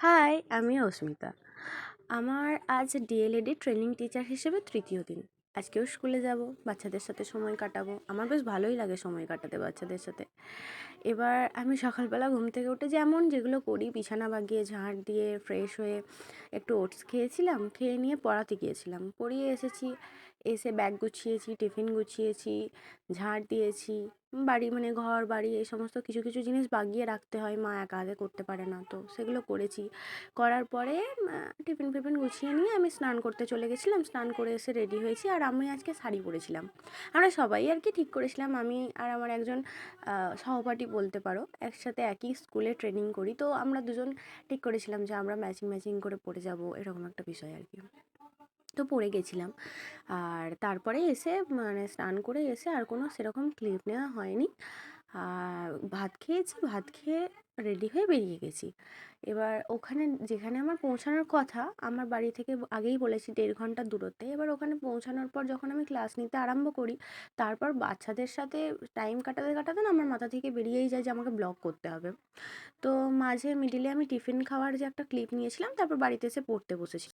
High, আমি অস্মিতা। আমার আজ ডিএলএডি ট্রেনিং টিচার হিসেবে তৃতীয় দিন। আজকেও স্কুলে যাব, বাচ্চাদের সাথে সময় কাটাবো। আমার বেশ ভালোই লাগে সময় কাটাতে বাচ্চাদের সাথে। এবার আমি সকালবেলা ঘুম থেকে উঠে যেমন যেগুলো করি, বিছানা বাগিয়ে ঝাঁট দিয়ে ফ্রেশ হয়ে একটু ওটস খেয়েছিলাম, খেয়ে নিয়ে পড়াতে গিয়েছিলাম, পড়িয়ে এসেছি, এসে ব্যাগ গুছিয়েছি, টিফিন গুছিয়েছি, ঝাঁট দিয়েছি। বাড়ি মানে ঘর বাড়ি এই সমস্ত কিছু কিছু জিনিস বাগিয়ে রাখতে হয়, মা একা হাতে করতে পারে না, তো সেগুলো করেছি। করার পরে টিফিন ফিফিন গুছিয়ে নিয়ে আমি স্নান করতে চলে গেছিলাম। স্নান করে এসে রেডি হয়েছি, আর আমি আজকে শাড়ি পরেছিলাম। আমরা সবাই আর কি ঠিক করেছিলাম, আমি আর আমার একজন সহপাঠী বলতে পারো, একসাথে একই স্কুলে ট্রেনিং করি, তো আমরা দুজন ঠিক করেছিলাম যে আমরা ম্যাচিং ম্যাচিং করে পরে যাব, এরকম একটা বিষয় আর কি। তো পরে গেছিলাম। আর তারপরে এসে মানে স্নান করে এসে আর কোনো সেরকম ক্লিপ নেওয়া হয়নি। আর ভাত খেয়েছি, ভাত খেয়ে রেডি হয়ে বেরিয়ে গেছি। এবার ওখানে যেখানে আমার পৌঁছানোর কথা, আমার বাড়ি থেকে আগেই বলেছি 1.5 ঘন্টা দূরত্বে। এবার ওখানে পৌঁছানোর পর যখন আমি ক্লাস নিতে আরম্ভ করি, তারপর বাচ্চাদের সাথে টাইম কাটাতে কাটাতে না আমার মাথা থেকে বেরিয়েই যায় যে আমাকে ব্লগ করতে হবে। তো মাঝে মিডিলে আমি টিফিন খাওয়ার যে একটা ক্লিপ নিয়েছিলাম, তারপর বাড়িতে এসে পড়তে বসেছি।